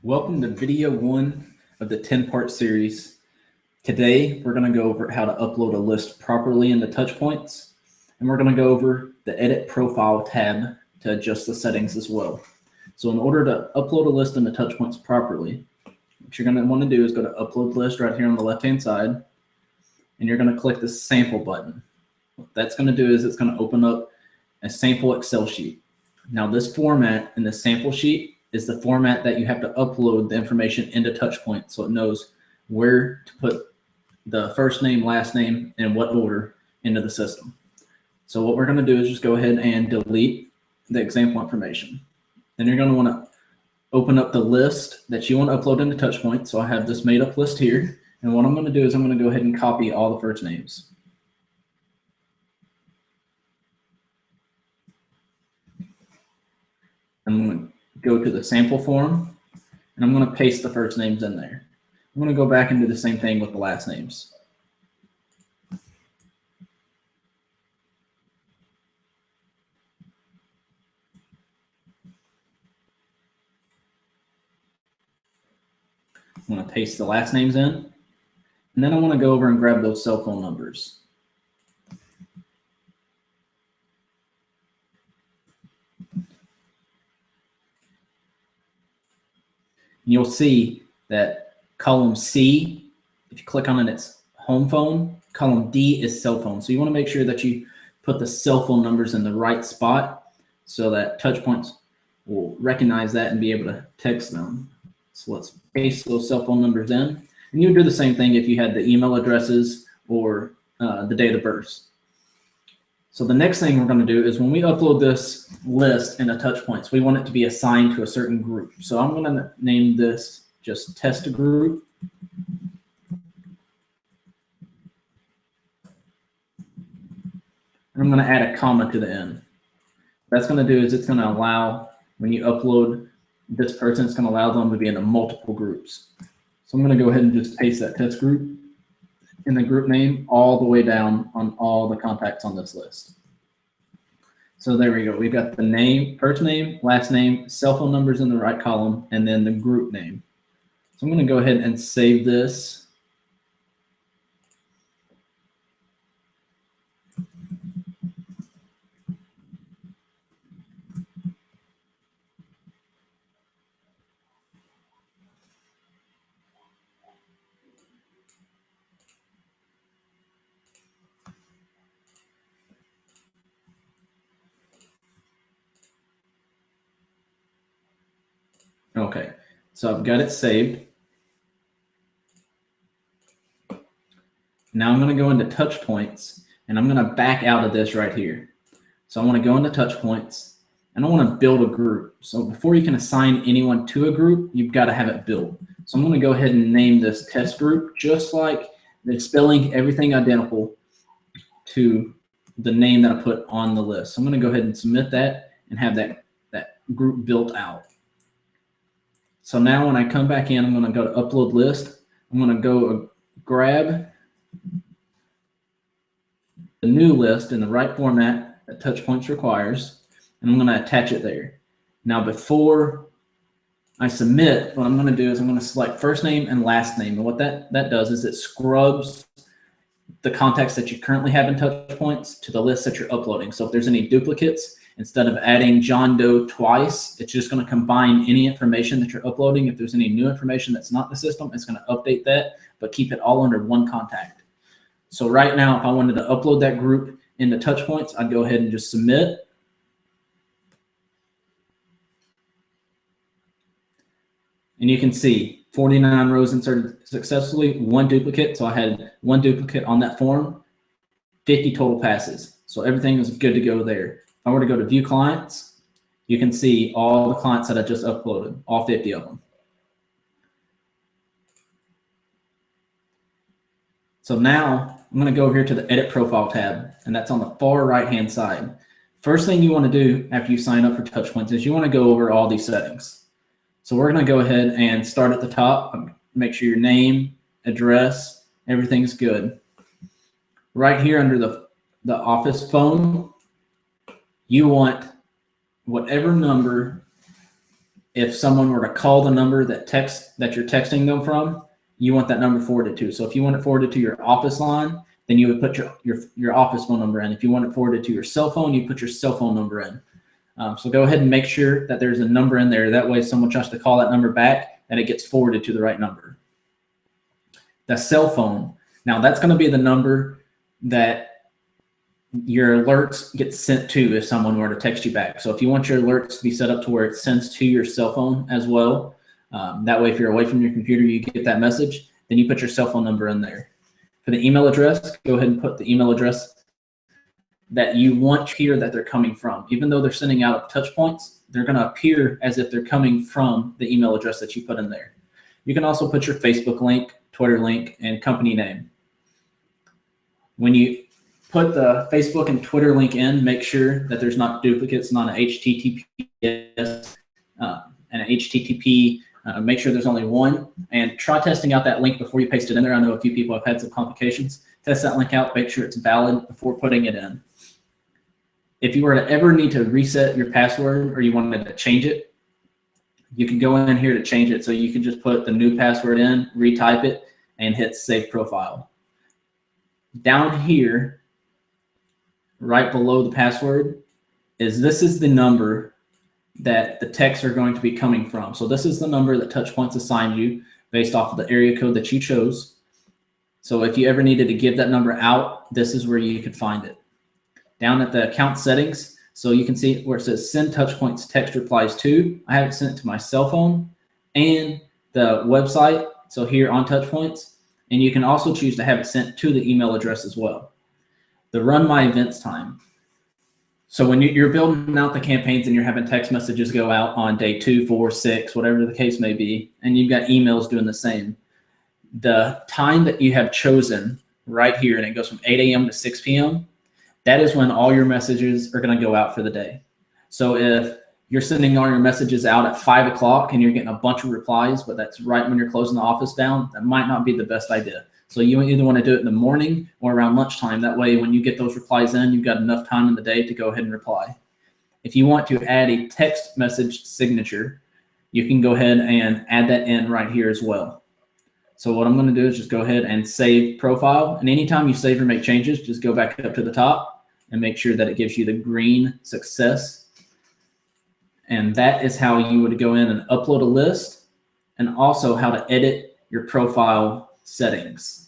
Welcome to video 1 of the 10-part series. Today, we're going to go over how to upload a list properly into Touchpoints, and we're going to go over the Edit Profile tab to adjust the settings as well. So in order to upload a list into Touchpoints properly, what you're going to want to do is go to Upload List right here on the left-hand side, and you're going to click the Sample button. What that's going to do is it's going to open up a sample Excel sheet. Now this format in the sample sheet is the format that you have to upload the information into Touchpoints so it knows where to put the first name, last name, and what order into the system. So what we're going to do is just go ahead and delete the example information. Then you're going to want to open up the list that you want to upload into Touchpoints. So I have this made up list here. And what I'm going to do is I'm going to go ahead and copy all the first names. I'm going to go to the sample form, and I'm going to paste the first names in there. I'm going to go back and do the same thing with the last names. I'm going to paste the last names in, and then I want to go over and grab those cell phone numbers. You'll see that column C, if you click on it, it's home phone. Column D is cell phone. So you want to make sure that you put the cell phone numbers in the right spot so that Touchpoints will recognize that and be able to text them. So let's paste those cell phone numbers in. And you would do the same thing if you had the email addresses or the date of birth. So the next thing we're going to do is when we upload this list into Touchpoints, we want it to be assigned to a certain group. So I'm going to name this just test group. And I'm going to add a comma to the end. What that's going to do is it's going to allow, when you upload this person, it's going to allow them to be into multiple groups. So I'm going to go ahead and just paste that test group in the group name all the way down on all the contacts on this list. So there we go. We've got the name, first name, last name, cell phone numbers in the right column, and then the group name. So I'm going to go ahead and save this. Okay, so I've got it saved. Now I'm going to go into Touchpoints, and I'm going to back out of this right here. So I want to go into Touchpoints, and I want to build a group. So before you can assign anyone to a group, you've got to have it built. So I'm going to go ahead and name this test group, just like the spelling, everything identical to the name that I put on the list. So I'm going to go ahead and submit that and have that group built out. So now when I come back in, I'm going to go to Upload List. I'm going to go grab the new list in the right format that Touchpoints requires, and I'm going to attach it there. Now before I submit, what I'm going to do is I'm going to select first name and last name. And what that does is it scrubs the contacts that you currently have in Touchpoints to the list that you're uploading. So if there's any duplicates, instead of adding John Doe twice, it's just going to combine any information that you're uploading. If there's any new information that's not in the system, it's going to update that, but keep it all under one contact. So right now, if I wanted to upload that group into Touchpoints, I'd go ahead and just submit. And you can see 49 rows inserted successfully, 1 duplicate. So I had 1 duplicate on that form, 50 total passes. So everything is good to go there. If I were to go to View Clients, you can see all the clients that I just uploaded, all 50 of them. So now I'm going to go here to the Edit Profile tab, and that's on the far right-hand side. First thing you want to do after you sign up for Touchpoints is you want to go over all these settings. So we're going to go ahead and start at the top. Make sure your name, address, everything's good. Right here under the office phone, you want whatever number if someone were to call the number that you're texting them from, you want that number forwarded to. So if you want it forwarded to your office line, then you would put your office phone number in. If you want it forwarded to your cell phone, you put your cell phone number in. So go ahead and make sure that there's a number in there. That way, if someone tries to call that number back, that it gets forwarded to the right number. The cell phone. Now that's going to be the number that your alerts get sent to if someone were to text you back. So if you want your alerts to be set up to where it sends to your cell phone as well, that way if you're away from your computer, you get that message, then you put your cell phone number in there. For the email address, go ahead and put the email address that you want to hear that they're coming from. Even though they're sending out Touchpoints, they're going to appear as if they're coming from the email address that you put in there. You can also put your Facebook link, Twitter link, and company name. When you put the Facebook and Twitter link in, make sure that there's not duplicates, not an HTTPS and an HTTP. Make sure there's only one, and try testing out that link before you paste it in there. I know a few people have had some complications. Test that link out, make sure it's valid before putting it in. If you were to ever need to reset your password or you wanted to change it, you can go in here to change it. So you can just put the new password in, retype it, and hit Save Profile. Down here, right below the password, this is the number that the texts are going to be coming from. So this is the number that Touchpoints assigned you based off of the area code that you chose. So if you ever needed to give that number out, this is where you could find it. Down at the account settings, so you can see where it says send Touchpoints text replies to. I have it sent to my cell phone and the website, so here on Touchpoints, and you can also choose to have it sent to the email address as well. The run my events time. So when you're building out the campaigns and you're having text messages go out on day 2, 4, 6, whatever the case may be, and you've got emails doing the same, the time that you have chosen right here, and it goes from 8 a.m. to 6 p.m., that is when all your messages are going to go out for the day. So if you're sending all your messages out at 5 o'clock and you're getting a bunch of replies, but that's right when you're closing the office down, that might not be the best idea. So you either want to do it in the morning or around lunchtime. That way, when you get those replies in, you've got enough time in the day to go ahead and reply. If you want to add a text message signature, you can go ahead and add that in right here as well. So what I'm going to do is just go ahead and save profile. And anytime you save or make changes, just go back up to the top and make sure that it gives you the green success. And that is how you would go in and upload a list, and also how to edit your profile settings.